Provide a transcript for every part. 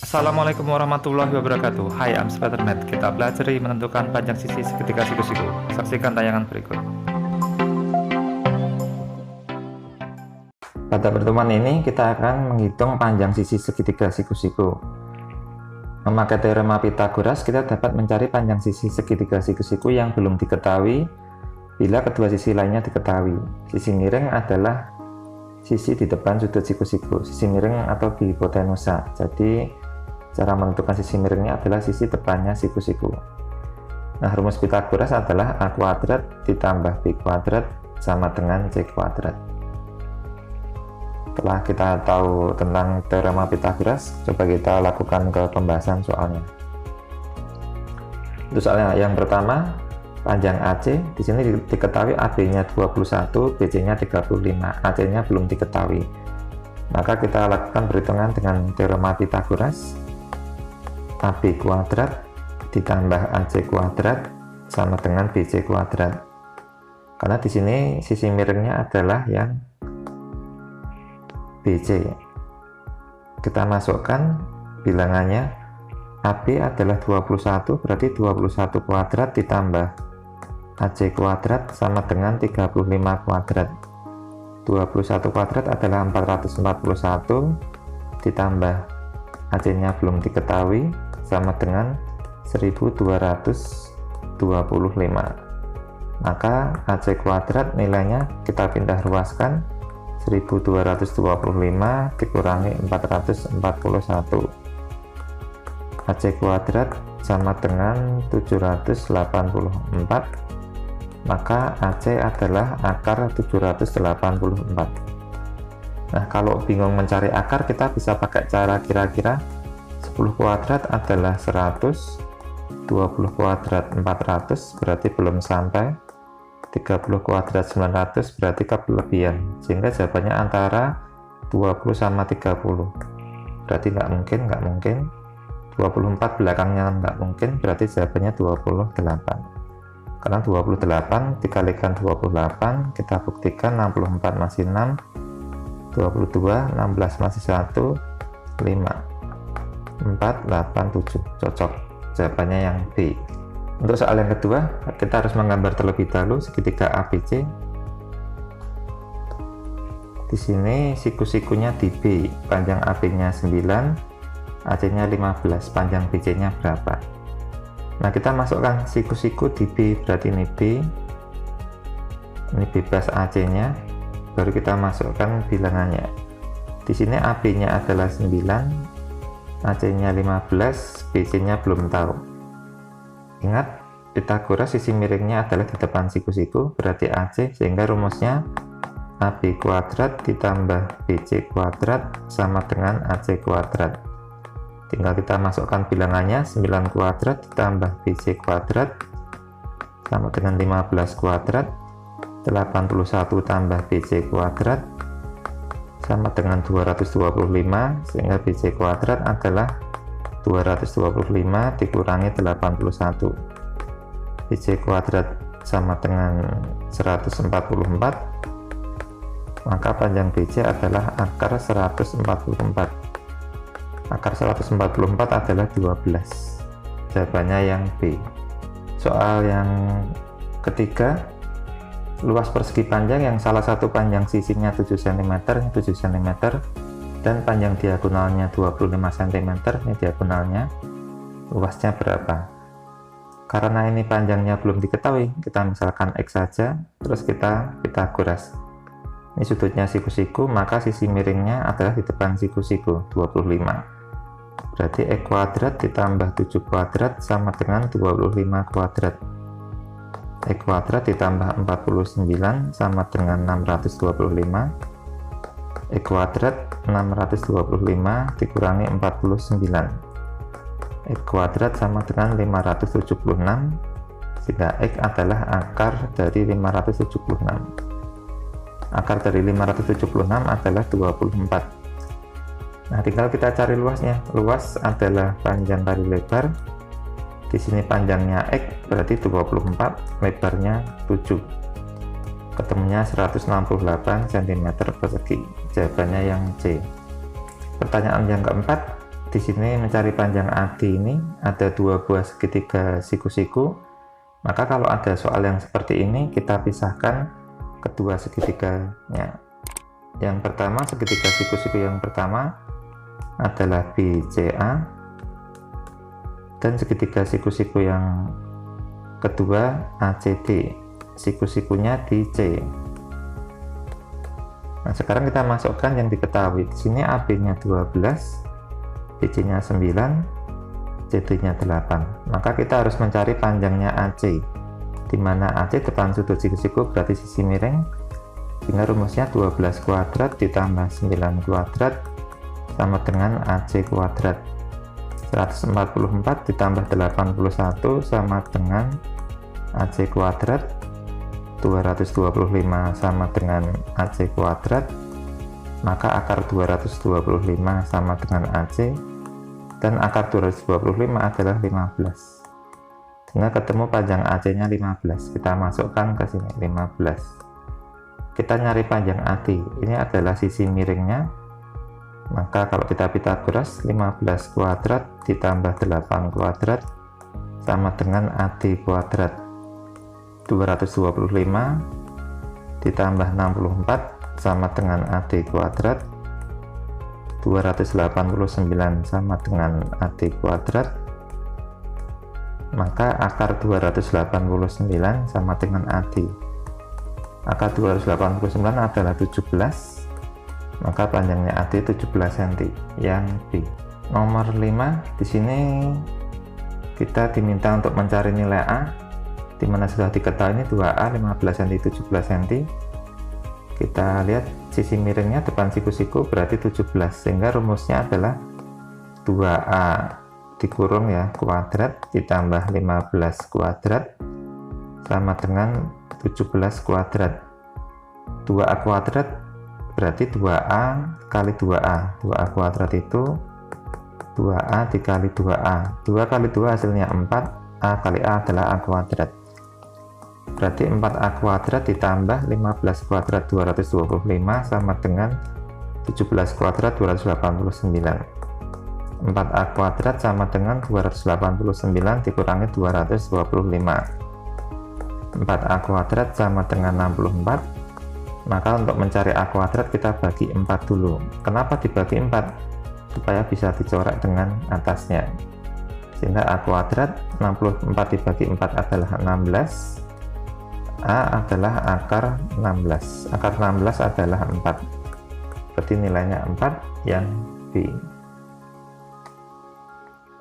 Assalamualaikum warahmatullahi wabarakatuh. Hai, I'm Spiderman. Kita pelajari menentukan panjang sisi segitiga siku-siku. Saksikan tayangan berikut. Pada pertemuan ini kita akan menghitung panjang sisi segitiga siku-siku. Memakai teorema Pythagoras, kita dapat mencari panjang sisi segitiga siku-siku yang belum diketahui bila kedua sisi lainnya diketahui. Sisi miring adalah sisi di depan sudut siku-siku, sisi miring atau hipotenusa. Jadi cara menentukan sisi miringnya adalah sisi depannya siku-siku. Nah, rumus Pythagoras adalah A kuadrat ditambah B kuadrat sama dengan C kuadrat. Setelah kita tahu tentang teorema Pythagoras, coba kita lakukan ke pembahasan soalnya. Untuk soalnya yang pertama, panjang AC, di sini diketahui AB-nya 21, BC-nya 35, AC-nya belum diketahui. Maka kita lakukan perhitungan dengan teorema Pythagoras. AB kuadrat ditambah AC kuadrat sama dengan BC kuadrat. Karena di sini sisi miringnya adalah yang BC. Kita masukkan bilangannya. AB adalah 21, berarti 21 kuadrat ditambah AC kuadrat sama dengan 35 kuadrat. 21 kuadrat adalah 441 ditambah AC-nya belum diketahui sama dengan 1225. Maka AC kuadrat nilainya kita pindah ruaskan, 1225 dikurangi 441. AC kuadrat sama dengan 784. Maka AC adalah akar 784. Nah, kalau bingung mencari akar, kita bisa pakai cara kira-kira. 10 kuadrat adalah 100, 20 kuadrat 400, berarti belum sampai, 30 kuadrat 900, berarti kelebihan, sehingga jawabannya antara 20 sama 30. Berarti nggak mungkin. 24 belakangnya nggak mungkin, berarti jawabannya 28. Karena 28 dikalikan 28, kita buktikan 64 masih 6, 22, 16 masih 1, 5. 4, 8, 7, cocok. Jawabannya yang B. Untuk soal yang kedua, kita harus menggambar terlebih dahulu segitiga ABC. Di sini siku-sikunya di B, panjang AB-nya 9, AC-nya 15, panjang BC-nya berapa? Nah, kita masukkan siku-siku di B, berarti ini B, ini bebas AC-nya, baru kita masukkan bilangannya. Di sini AB-nya adalah 9, AC-nya 15, BC-nya belum tahu. Ingat, Pythagoras sisi miringnya adalah di depan siku-siku, berarti AC, sehingga rumusnya AB kuadrat ditambah BC kuadrat sama dengan AC kuadrat. Tinggal kita masukkan bilangannya, 9 kuadrat ditambah BC kuadrat sama dengan 15 kuadrat, 81 tambah BC kuadrat sama dengan 225, sehingga BC kuadrat adalah 225 dikurangi 81. BC kuadrat sama dengan 144, maka panjang BC adalah akar 144. Akar 144 adalah 12. Jawabannya yang B. Soal yang ketiga, luas persegi panjang yang salah satu panjang sisinya 7 cm, dan panjang diagonalnya 25 cm, ini diagonalnya, luasnya berapa? Karena ini panjangnya belum diketahui, kita misalkan X saja, terus kita Pythagoras. Ini sudutnya siku-siku, maka sisi miringnya adalah di depan siku-siku, 25. Berarti X kuadrat ditambah 7 kuadrat sama dengan 25 kuadrat. X kuadrat ditambah 49 sama dengan 625. X kuadrat 625 dikurangi 49. X kuadrat sama dengan 576, sehingga X adalah akar dari 576. Akar dari 576 adalah 24. Nah, tinggal kita cari luasnya. Luas adalah panjang kali lebar. Di sini panjangnya X berarti 24, lebarnya 7. Ketemunya 168 cm persegi. Jawabannya yang C. Pertanyaan yang keempat, di sini mencari panjang AD ini ada dua buah segitiga siku-siku, maka kalau ada soal yang seperti ini kita pisahkan kedua segitiganya. Yang pertama, segitiga siku-siku yang pertama adalah BCA, dan segitiga siku-siku yang kedua ACD, siku-sikunya di C. Nah, sekarang kita masukkan yang diketahui. Di sini AB-nya 12, BC-nya 9, CD-nya 8. Maka kita harus mencari panjangnya AC, di mana AC depan sudut siku-siku berarti sisi miring, sehingga rumusnya 12 kuadrat ditambah 9 kuadrat sama dengan AC kuadrat. 144 ditambah 81 sama dengan AC kuadrat. 225 sama dengan AC kuadrat, maka akar 225 sama dengan AC, dan akar 225 adalah 15, sehingga ketemu panjang AC nya 15. Kita masukkan ke sini 15. Kita nyari panjang AD, ini adalah sisi miringnya, maka kalau kita Pythagoras 15 kuadrat ditambah 8 kuadrat sama dengan AD kuadrat. 225 ditambah 64 sama dengan AD kuadrat. 289 sama dengan AD kuadrat, maka akar 289 sama dengan AD. Akar 289 adalah 17, maka panjangnya AD 17 cm. Yang B. Nomor 5, di sini kita diminta untuk mencari nilai A, di mana sudah diketahui ini 2A 15 cm 17 cm. Kita lihat sisi miringnya depan siku-siku berarti 17, sehingga rumusnya adalah 2A dikurung ya kuadrat ditambah 15 kuadrat sama dengan 17 kuadrat. 2A kuadrat berarti 2A kali 2A. 2A kuadrat itu 2A dikali 2A. 2 kali 2 hasilnya 4. A kali A adalah A kuadrat. Berarti 4A kuadrat ditambah 15 kuadrat 225 sama dengan 17 kuadrat 289. 4A kuadrat sama dengan 289 dikurangi 225. 4A kuadrat sama dengan 64. Maka untuk mencari A kuadrat kita bagi 4 dulu. Kenapa dibagi 4? Supaya bisa dicoret dengan atasnya. Sehingga A kuadrat 64 dibagi 4 adalah 16. A adalah akar 16. Akar 16 adalah 4. Berarti nilainya 4, yang B.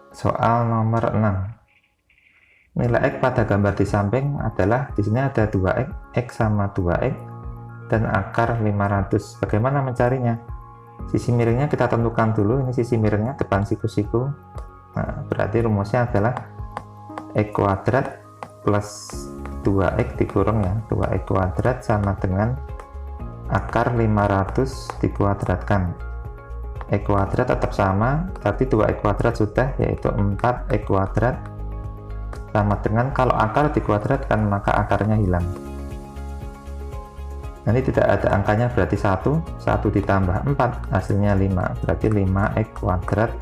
Soal nomor 6. Nilai X pada gambar di samping adalah, di sini ada 2X, X sama 2X, dan akar 500. Bagaimana mencarinya? Sisi miringnya kita tentukan dulu. Ini sisi miringnya depan siku-siku. Nah, berarti rumusnya adalah X kuadrat plus 2X dikurung ya 2X kuadrat sama dengan akar 500 dikuadratkan. X kuadrat tetap sama, tapi 2X kuadrat sudah, yaitu 4X kuadrat sama dengan, kalau akar dikuadratkan maka akarnya hilang. Nanti tidak ada angkanya, berarti 1 ditambah 4 hasilnya 5, berarti 5X kuadrat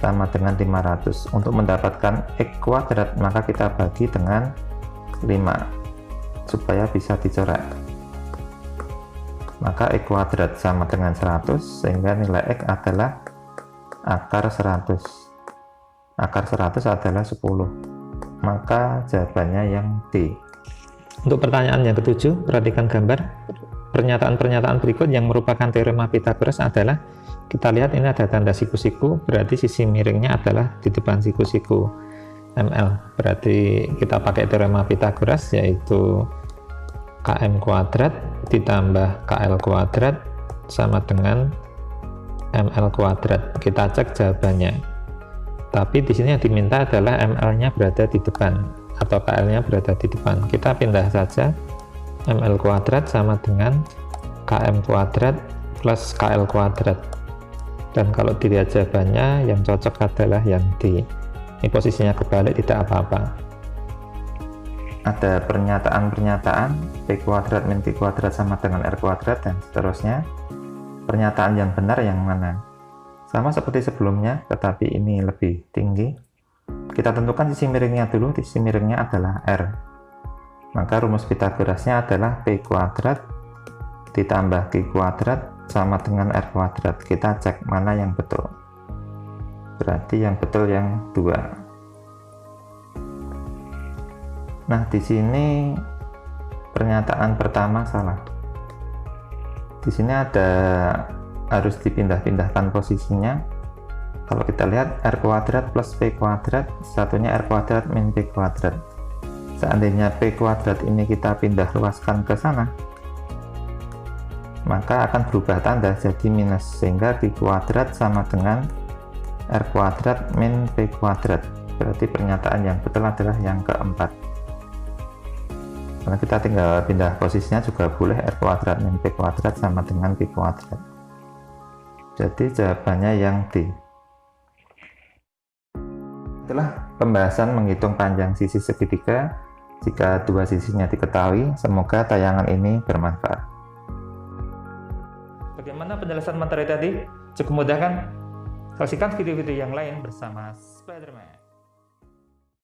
sama dengan 500. Untuk mendapatkan X kuadrat maka kita bagi dengan 5 supaya bisa dicoret. Maka X kuadrat sama dengan 100, sehingga nilai X adalah akar 100. Akar 100 adalah 10. Maka jawabannya yang D. Untuk pertanyaan yang ketujuh, perhatikan gambar. Pernyataan-pernyataan berikut yang merupakan teorema Pythagoras adalah, kita lihat ini ada tanda siku-siku, berarti sisi miringnya adalah di depan siku-siku ML. Berarti kita pakai teorema Pythagoras, yaitu KM kuadrat ditambah KL kuadrat sama dengan ML kuadrat. Kita cek jawabannya. Tapi di sini yang diminta adalah ML-nya berada di depan atau KL-nya berada di depan. Kita pindah saja. ML kuadrat sama dengan KM kuadrat plus KL kuadrat. Dan kalau dilihat jawabannya, yang cocok adalah yang D. Ini posisinya kebalik, tidak apa-apa. Ada pernyataan-pernyataan P kuadrat min Q kuadrat sama dengan R kuadrat dan seterusnya. Pernyataan yang benar yang mana? Sama seperti sebelumnya, tetapi ini lebih tinggi. Kita tentukan sisi miringnya dulu. Sisi miringnya adalah R. Maka rumus Pitagorasnya adalah P kuadrat ditambah Q kuadrat sama dengan R kuadrat. Kita cek mana yang betul. Berarti yang betul yang 2. Nah, di sini pernyataan pertama salah. Di sini ada harus dipindah-pindahkan posisinya. Kalau kita lihat R kuadrat plus P kuadrat, satunya R kuadrat min P kuadrat. Seandainya P kuadrat ini kita pindah luaskan ke sana, maka akan berubah tanda jadi minus, sehingga Q kuadrat sama dengan R kuadrat min P kuadrat. Berarti pernyataan yang betul adalah yang keempat. Karena kita tinggal pindah posisinya juga boleh, R kuadrat min P kuadrat sama dengan Q kuadrat. Jadi jawabannya yang D. Itulah pembahasan menghitung panjang sisi segitiga jika dua sisinya diketahui. Semoga tayangan ini bermanfaat. Bagaimana penjelasan materi tadi? Cukup mudah kan? Saksikan video-video yang lain bersama Spiderman.